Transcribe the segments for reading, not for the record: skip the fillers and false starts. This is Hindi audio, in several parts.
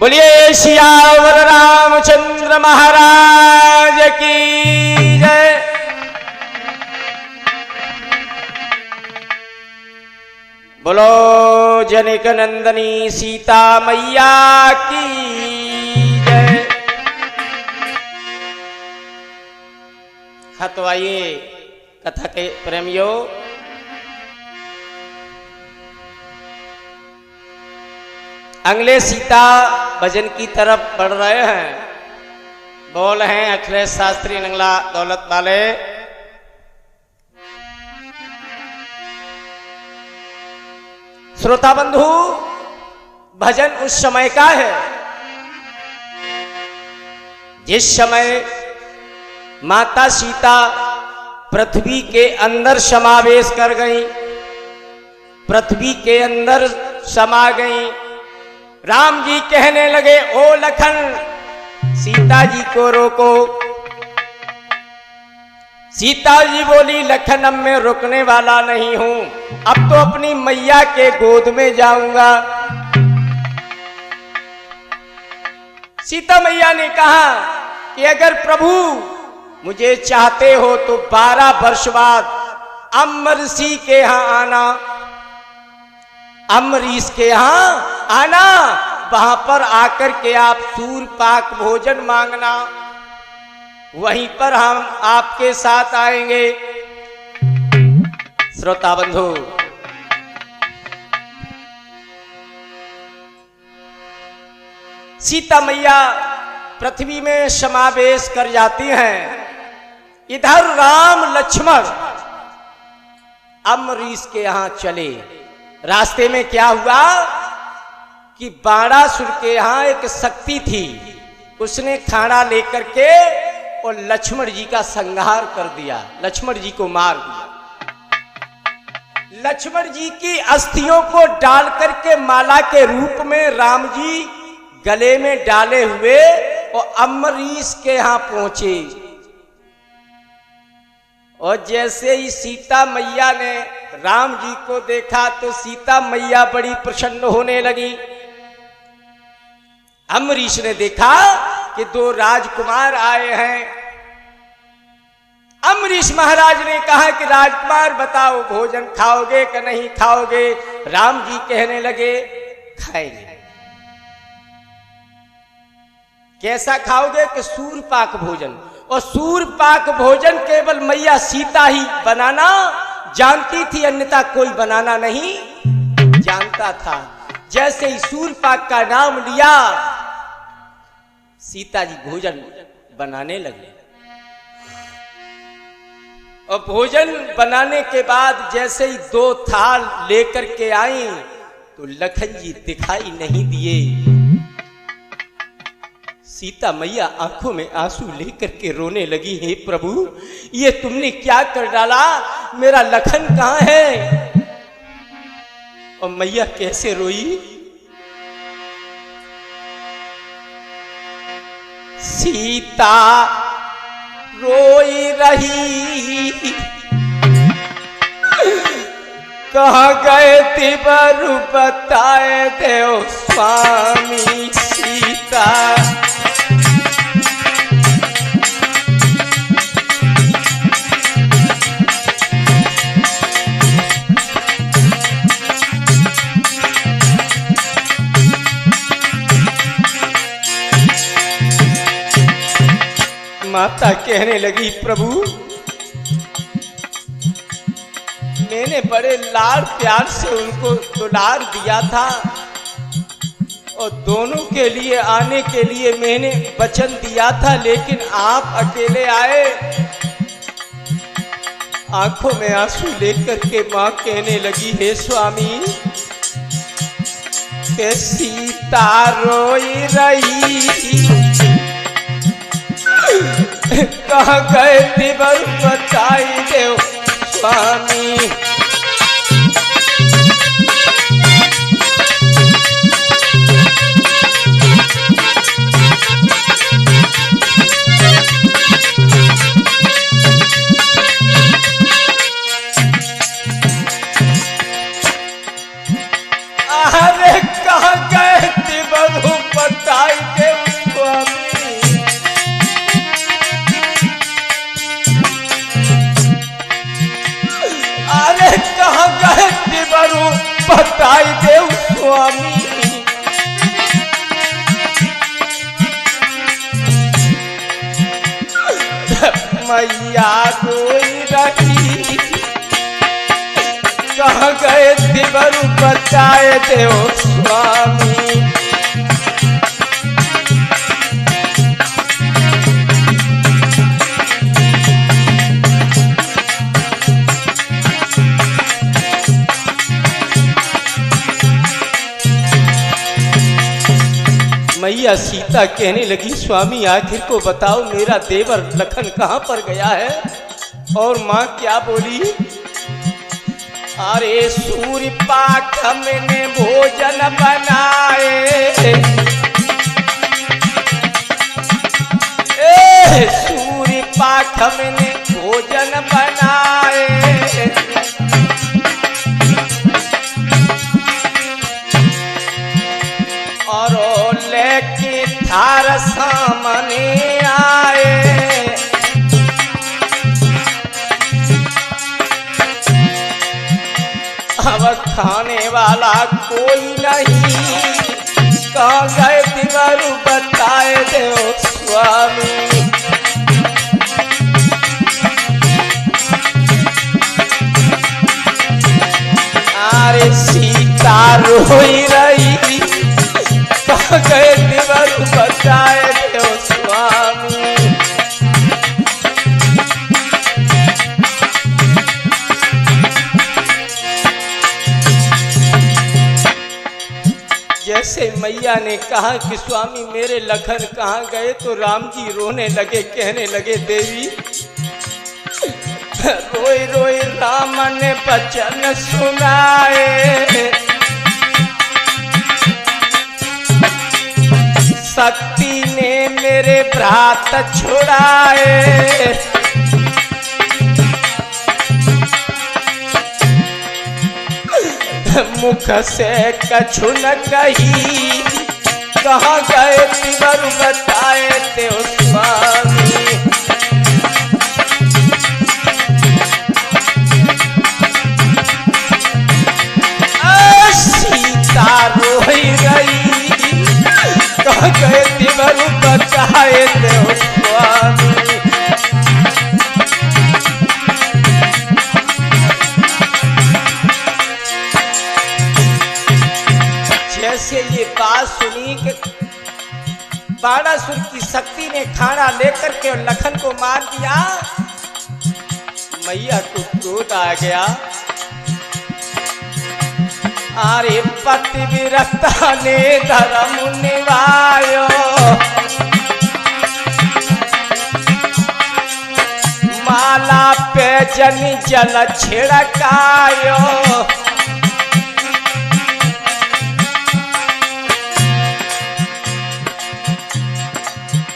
बोलिए सियावर रामचंद्र महाराज की जय। बोलो जनक नंदनी सीता मैया की जय। हाँ तो आइए कथा के प्रेमियों, अगले सीता भजन की तरफ बढ़ रहे हैं। बोल हैं अखिलेश शास्त्री नंगला दौलत वाले। श्रोता बंधु, भजन उस समय का है जिस समय माता सीता पृथ्वी के अंदर समावेश कर गई, पृथ्वी के अंदर समा गई। राम जी कहने लगे, ओ लखन सीता जी को रोको। सीता जी बोली, लखन अब मैं रुकने वाला नहीं हूं, अब तो अपनी मैया के गोद में जाऊंगा। सीता मैया ने कहा कि अगर प्रभु मुझे चाहते हो तो 12 वर्ष बाद अम्बरीश के यहां आना, अम्बरीश के यहां आना, वहां पर आकर के आप सूर पाक भोजन मांगना, वहीं पर हम आपके साथ आएंगे। श्रोता बंधु, सीता मैया पृथ्वी में समावेश कर जाती हैं। इधर राम लक्ष्मण अम्बरीश के यहां चले। रास्ते में क्या हुआ कि बाणासुर के यहां एक शक्ति थी, उसने खाना लेकर के और लक्ष्मण जी का संहार कर दिया, लक्ष्मण जी को मार दिया। लक्ष्मण जी की अस्थियों को डाल करके माला के रूप में राम जी गले में डाले हुए और अम्बरीश के यहां पहुंचे। और जैसे ही सीता मैया ने राम जी को देखा तो सीता मैया बड़ी प्रसन्न होने लगी। अम्बरीश ने देखा कि 2 राजकुमार आए हैं। अम्बरीश महाराज ने कहा कि राजकुमार बताओ, भोजन खाओगे कि नहीं खाओगे? राम जी कहने लगे, खाएंगे। कैसा खाओगे? कि सूरपाक भोजन। और सूरपाक भोजन केवल मैया सीता ही बनाना जानती थी, अन्यथा कोई बनाना नहीं जानता था। जैसे ही सूरपाक का नाम लिया, सीता जी भोजन बनाने लगे। और भोजन बनाने के बाद जैसे ही 2 थाल लेकर के आई तो लखन जी दिखाई नहीं दिए। सीता मैया आंखों में आंसू लेकर के रोने लगी, हे प्रभु ये तुमने क्या कर डाला, मेरा लखन कहां है? और मैया कैसे रोई? सीता रोई रही, कहाँ गए तिबरु बताए देव स्वामी। सीता माता कहने लगी, प्रभु मैंने बड़े लाड़ प्यार से उनको दुलार दिया था और दोनों के लिए आने के लिए मैंने वचन दिया था, लेकिन आप अकेले आए। आंखों में आंसू लेकर के मां कहने लगी, हे स्वामी के सीता रोई रही, कहाँ गए तिबर बताई देव स्वामी। अरे कहाँ गए तिबर बताई कहाँ गए देवरू बताई देव स्वामी। मैया रोई रही कहाँ गए देवरू बताए देव स्वामी। मैया सीता कहने लगी स्वामी आखिर को बताओ मेरा देवर लखन कहाँ पर गया है। और माँ क्या बोली, अरे सूर्य पाक हमने भोजन बनाए, सूर्य पाक हमने भोजन बनाए, और लेके थार सामने आए। अब खाने वाला कोई नहीं, कहाँ गए देवरू बताए देव स्वामी। अरे सीता रोई रही कहाँ गए देवरू बताए देव स्वामी। जैसे मैया ने कहा कि स्वामी मेरे लखन कहाँ गए, तो राम जी रोने लगे, कहने लगे देवी रोई रोई राम ने वचन सुनाए, शक्ति ने मेरे भ्रात छुड़ाए, मुख से कछु न कही, कहाँ गए देवरू बताए देव स्वामी। सीता रोई रही कहाँ गए देवरू बताए देव स्वामी। जैसे ये बात सुनी कि बाणासुर की शक्ति ने खाना लेकर के लखन को मार दिया, मैया को क्रोध आ गया। अरे पतिव्रता ने धर्म निभायो, माला पे जनी जल छिड़कायो,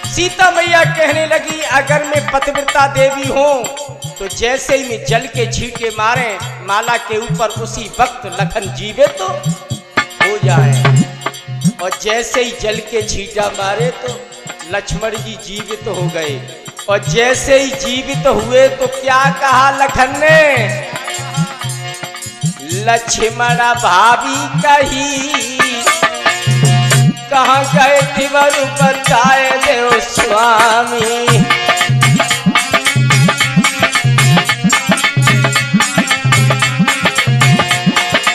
सीता मैया कहने लगी अगर मैं पतिव्रता देवी हूं तो जैसे ही मैं जल के छींटे मारे माला के ऊपर उसी वक्त लखन जीवित तो हो जाए, और जैसे ही जल के छींटा मारे तो लक्ष्मण जी जीवित हो गए, और जैसे ही जीवित हुए तो क्या कहा लखन ने, लक्ष्मण भाभी कही कहाँ गए देवरू बताए देव स्वामी।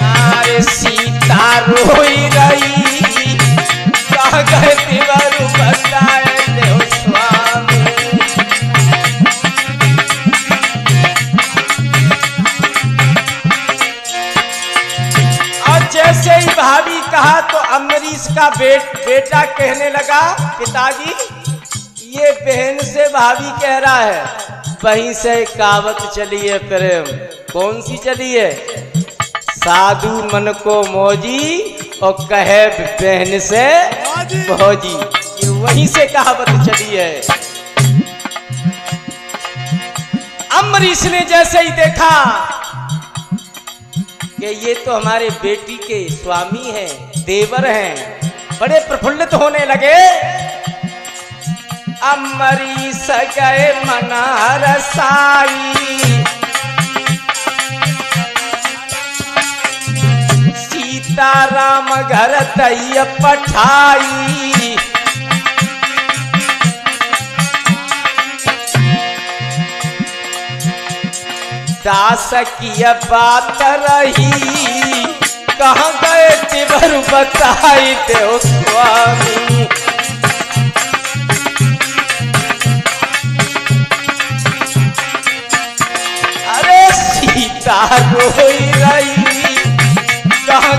अरे सीता रोई रही कहाँ गए देवरू बताए देव स्वामी। और जैसे ही भाभी कहा तो अम्बरीश का बेटा कहने लगा पिताजी ये बहन से भाभी कह रहा है, वहीं से कहावत चली है प्रेम, कौन सी चली है, साधु मन को मौजी और कहे बहन से भौजी, ये वहीं से कहावत चली है। अम्बरीश ने जैसे ही देखा कि ये तो हमारे बेटी के स्वामी हैं, देवर हैं, बड़े प्रफुल्लित होने लगे। अम्बरीश गए मन हरसाई, राम घर दैया पठाई। दास की बात रही कहाँ गए तिबर बताई देव स्वामी। अरे सीता रोई रही कहाँ